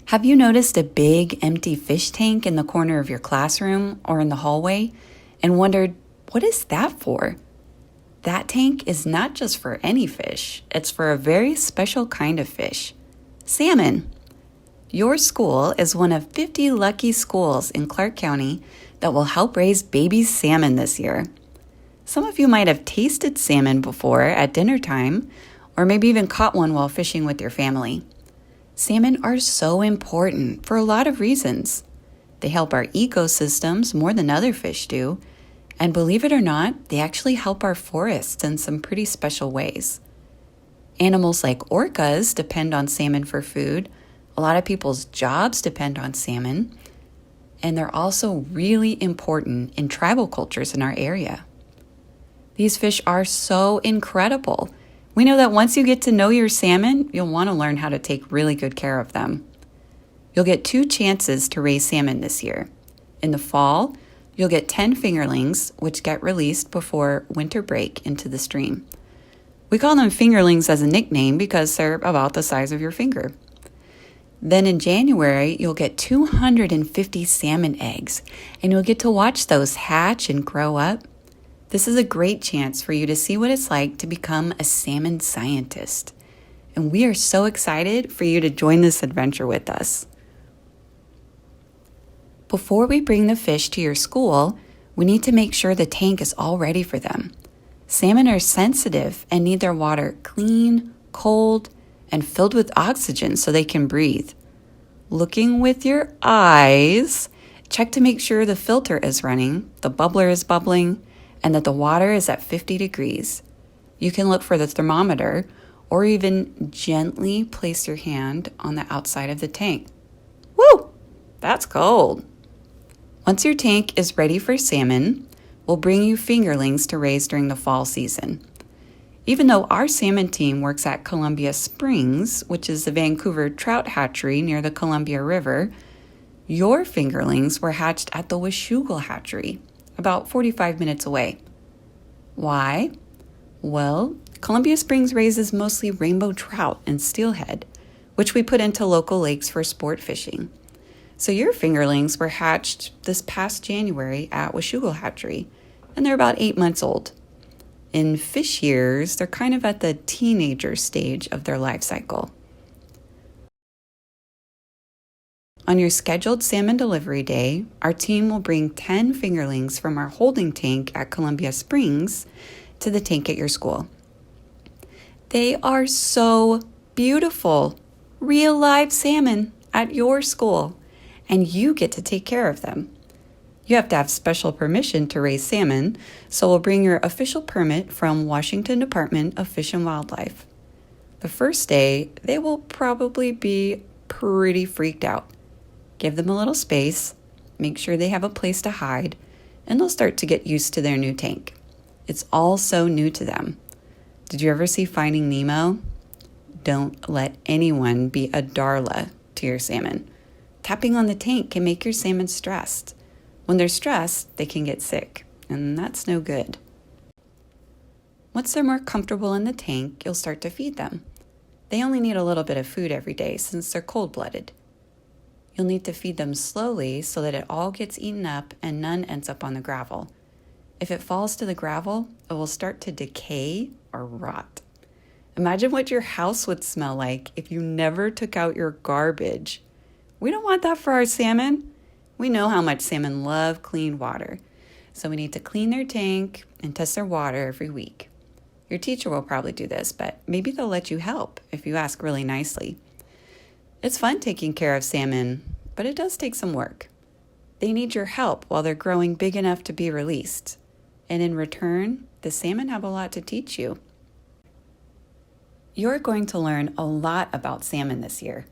Have you noticed a big empty fish tank in the corner of your classroom or in the hallway and wondered, what is that for? That tank is not just for any fish, it's for a very special kind of fish, salmon. Your school is one of 50 lucky schools in Clark County that will help raise baby salmon this year. Some of you might have tasted salmon before at dinner time, or maybe even caught one while fishing with your family. Salmon are so important for a lot of reasons. They help our ecosystems more than other fish do, and believe it or not, they actually help our forests in some pretty special ways. Animals like orcas depend on salmon for food. A lot of people's jobs depend on salmon, and they're also really important in tribal cultures in our area. These fish are so incredible. We know that once you get to know your salmon, you'll want to learn how to take really good care of them. You'll get 2 chances to raise salmon this year. In the fall, you'll get 10 fingerlings, which get released before winter break into the stream. We call them fingerlings as a nickname because they're about the size of your finger. Then in January, you'll get 250 salmon eggs, and you'll get to watch those hatch and grow up. This is a great chance for you to see what it's like to become a salmon scientist. And we are so excited for you to join this adventure with us. Before we bring the fish to your school, we need to make sure the tank is all ready for them. Salmon are sensitive and need their water clean, cold, and filled with oxygen so they can breathe. Looking with your eyes, check to make sure the filter is running, the bubbler is bubbling, and that the water is at 50 degrees. You can look for the thermometer or even gently place your hand on the outside of the tank. Woo! That's cold. Once your tank is ready for salmon, we'll bring you fingerlings to raise during the fall season. Even though our salmon team works at Columbia Springs, which is the Vancouver trout hatchery near the Columbia River, your fingerlings were hatched at the Washougal Hatchery, about 45 minutes away. Why? Well, Columbia Springs raises mostly rainbow trout and steelhead, which we put into local lakes for sport fishing. So your fingerlings were hatched this past January at Washougal Hatchery, and they're about 8 months old. In fish years, they're kind of at the teenager stage of their life cycle. On your scheduled salmon delivery day, our team will bring 10 fingerlings from our holding tank at Columbia Springs to the tank at your school. They are so beautiful, real live salmon at your school, and you get to take care of them. You have to have special permission to raise salmon, so we'll bring your official permit from Washington Department of Fish and Wildlife. The first day, they will probably be pretty freaked out. Give them a little space, make sure they have a place to hide, and they'll start to get used to their new tank. It's all so new to them. Did you ever see Finding Nemo? Don't let anyone be a Darla to your salmon. Tapping on the tank can make your salmon stressed. When they're stressed, they can get sick, and that's no good. Once they're more comfortable in the tank, you'll start to feed them. They only need a little bit of food every day since they're cold-blooded. You'll need to feed them slowly so that it all gets eaten up and none ends up on the gravel. If it falls to the gravel, it will start to decay or rot. Imagine what your house would smell like if you never took out your garbage. We don't want that for our salmon. We know how much salmon love clean water, so we need to clean their tank and test their water every week. Your teacher will probably do this, but maybe they'll let you help if you ask really nicely. It's fun taking care of salmon, but it does take some work. They need your help while they're growing big enough to be released, and in return, the salmon have a lot to teach you. You're going to learn a lot about salmon this year.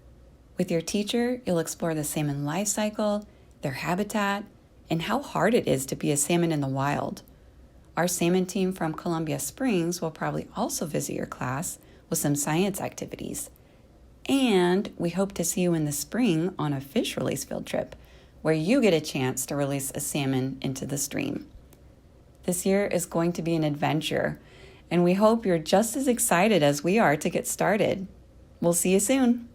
With your teacher, you'll explore the salmon life cycle, their habitat, and how hard it is to be a salmon in the wild. Our salmon team from Columbia Springs will probably also visit your class with some science activities. And we hope to see you in the spring on a fish release field trip, where you get a chance to release a salmon into the stream. This year is going to be an adventure, and we hope you're just as excited as we are to get started. We'll see you soon.